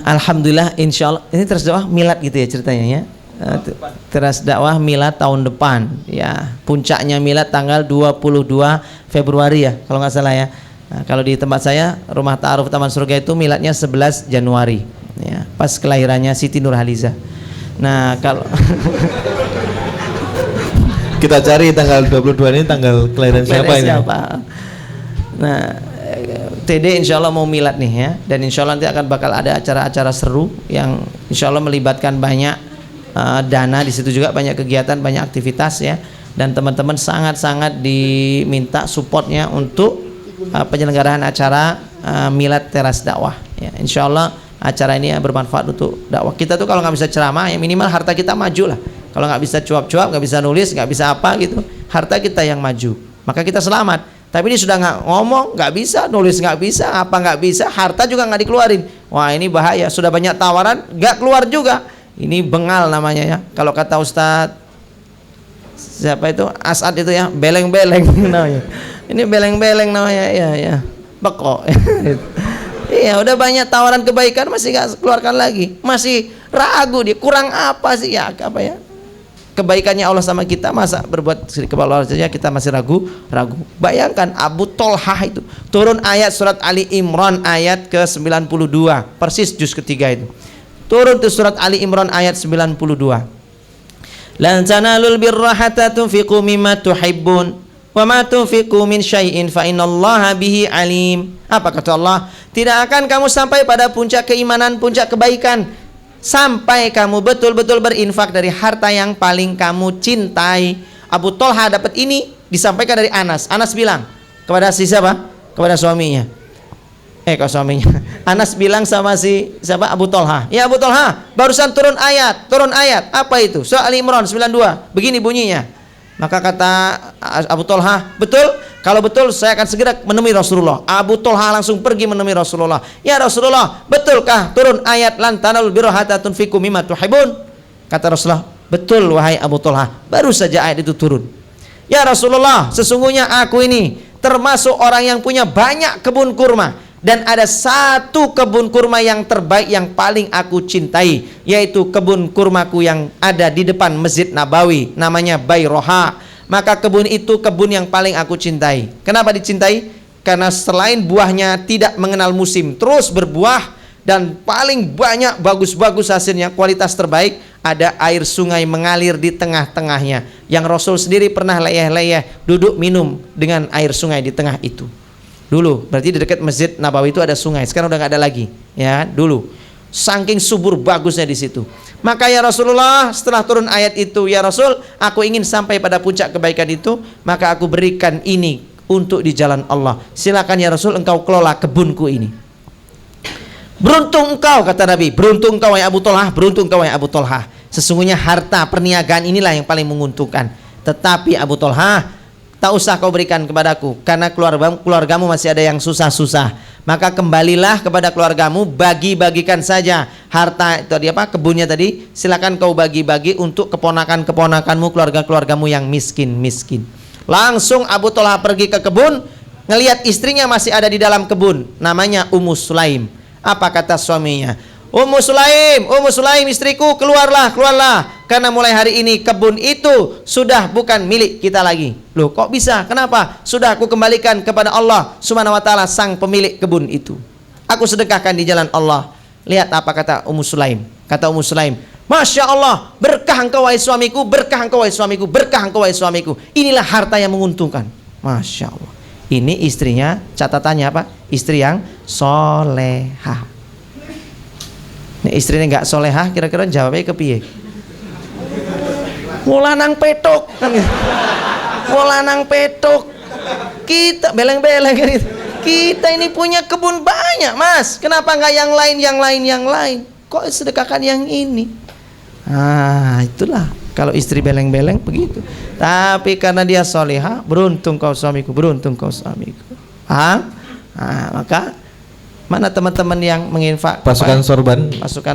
Alhamdulillah, insya Allah ini teras dakwah milad gitu ya ceritanya ya. Teras dakwah milad tahun depan ya, puncaknya milad tanggal 22 Februari ya kalau nggak salah ya. Nah, kalau di tempat saya Rumah Ta'aruf Taman Surga itu miladnya 11 Januari ya, pas kelahirannya Siti Nurhaliza. Nah kalau kita cari tanggal 22 ini tanggal kelahiran siapa ini? Nah TD insya Allah mau milad nih ya, dan insya Allah nanti akan bakal ada acara-acara seru yang insya Allah melibatkan banyak dana di situ juga, banyak kegiatan, banyak aktivitas ya, dan teman-teman sangat-sangat diminta supportnya untuk penyelenggaraan acara milad teras dakwah ya. Insya Allah acara ini bermanfaat untuk dakwah kita tuh. Kalau nggak bisa ceramah ya minimal harta kita maju lah. Kalau nggak bisa cuap-cuap, nggak bisa nulis, nggak bisa apa gitu, harta kita yang maju, maka kita selamat. Tapi ini sudah nggak ngomong, nggak bisa nulis, nggak bisa apa, nggak bisa, harta juga nggak dikeluarin. Wah ini bahaya, sudah banyak tawaran nggak keluar juga. Ini bengal namanya ya. Kalau kata Ustadz siapa itu, As'ad itu ya, beleng-beleng namanya. Ini beleng-beleng namanya ya beko. Iya, udah banyak tawaran kebaikan masih nggak keluarkan lagi, masih ragu dia, kurang apa sih ya, apa ya, kebaikannya Allah sama kita, masa berbuat kepada Allah saja kita masih ragu. Bayangkan Abu Tolhah itu turun ayat surat Ali Imran ayat ke-92, persis juz ketiga itu turun tuh surat Ali Imran ayat 92. Lan tanalul birra hatta tunfiqu mimma tuhibbun wa ma tunfiqu min syai'in fa innallaha bihi alim. Apa kata Allah? Tidak akan kamu sampai pada puncak keimanan, puncak kebaikan sampai kamu betul-betul berinfak dari harta yang paling kamu cintai. Abu Tolha dapat ini disampaikan dari Anas. Anas bilang kepada si siapa? Kepada suaminya. Ke suaminya. Anas bilang sama si siapa? Abu Tolha. Ya Abu Tolha, barusan turun ayat. Apa itu? Surah Ali Imran 92. Begini bunyinya. Maka kata Abu Tolha, betul? Kalau betul saya akan segera menemui Rasulullah. Abu Tolha langsung pergi menemui Rasulullah. Ya Rasulullah, betulkah turun ayat lan tanalul birra hatta tunfiqu mimma tuhibbun? Kata Rasulullah, betul wahai Abu Tolha, baru saja ayat itu turun. Ya Rasulullah, sesungguhnya aku ini termasuk orang yang punya banyak kebun kurma, dan ada satu kebun kurma yang terbaik yang paling aku cintai, yaitu kebun kurmaku yang ada di depan Masjid Nabawi, namanya Bayroha. Maka kebun itu kebun yang paling aku cintai. Kenapa dicintai? Karena selain buahnya tidak mengenal musim, terus berbuah, dan paling banyak bagus-bagus hasilnya, kualitas terbaik, ada air sungai mengalir di tengah-tengahnya, yang Rasul sendiri pernah leyeh-leyeh duduk minum dengan air sungai di tengah itu. Dulu berarti di dekat Masjid Nabawi itu ada sungai, sekarang udah nggak ada lagi ya. Dulu saking subur bagusnya di situ. Maka ya Rasulullah, setelah turun ayat itu, ya Rasul, aku ingin sampai pada puncak kebaikan itu, maka aku berikan ini untuk di jalan Allah. Silakan ya Rasul, engkau kelola kebunku ini. Beruntung engkau, kata Nabi, beruntung engkau wahai Abu Tolhah, beruntung engkau wahai Abu Tolhah. Sesungguhnya harta perniagaan inilah yang paling menguntungkan. Tetapi Abu Tolhah, tak usah kau berikan kepadaku, karena keluargamu masih ada yang susah-susah. Maka kembalilah kepada keluargamu, bagi-bagikan saja harta tadi apa, kebunnya tadi, silakan kau bagi-bagi untuk keponakan-keponakanmu, keluarga-keluargamu yang miskin-miskin. Langsung Abu Tolhah pergi ke kebun, ngelihat istrinya masih ada di dalam kebun, namanya Ummu Sulaim. Apa kata suaminya? Ummu Sulaim istriku, keluarlah, karena mulai hari ini kebun itu sudah bukan milik kita lagi. Loh kok bisa? Kenapa? Sudah aku kembalikan kepada Allah Subhanahu wa ta'ala, sang pemilik kebun itu. Aku sedekahkan di jalan Allah. Lihat apa kata Ummu Sulaim. Kata Ummu Sulaim, Masya Allah, berkah engkau wahai suamiku, berkah engkau wahai suamiku, berkah engkau wahai suamiku. Inilah harta yang menguntungkan. Masya Allah. Ini istrinya, catatannya apa? Istri yang solehah. Istrinya nggak solehah, kira-kira jawabnya ke piye? Mulanang petok kan gitu. Mulanang petok. Kita beleng-beleng kan gitu. Kita ini punya kebun banyak mas, kenapa nggak yang lain? Kok sedekahkan yang ini? Itulah kalau istri beleng-beleng begitu. Tapi karena dia solehah, beruntung kau suamiku, beruntung kau suamiku. Maka mana teman-teman yang menginfak pasukan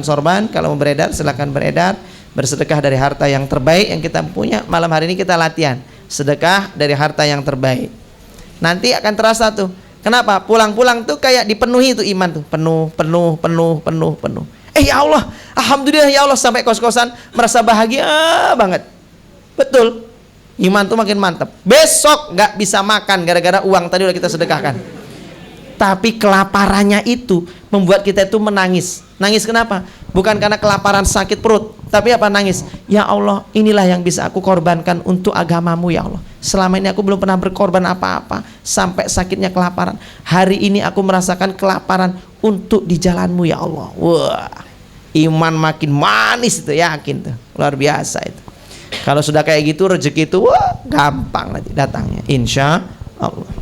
sorban kalau mau beredar silakan beredar, bersedekah dari harta yang terbaik yang kita punya. Malam hari ini kita latihan sedekah dari harta yang terbaik. Nanti akan terasa tuh Kenapa? Pulang-pulang tuh kayak dipenuhi tuh iman tuh, penuh. Ya Allah, alhamdulillah ya Allah, sampai kos-kosan merasa bahagia banget. Betul. Iman tuh makin mantap. Besok nggak bisa makan gara-gara uang tadi udah kita sedekahkan. Tapi kelaparannya itu membuat kita itu menangis. Nangis kenapa? Bukan karena kelaparan sakit perut, tapi apa? Nangis. Ya Allah, inilah yang bisa aku korbankan untuk agamamu ya Allah. Selama ini aku belum pernah berkorban apa-apa, sampai sakitnya kelaparan. Hari ini aku merasakan kelaparan untuk di jalanmu ya Allah. Wah, iman makin manis itu, yakin tuh. Luar biasa itu. Kalau sudah kayak gitu, rezeki itu wah, gampang nanti datangnya, insya Allah.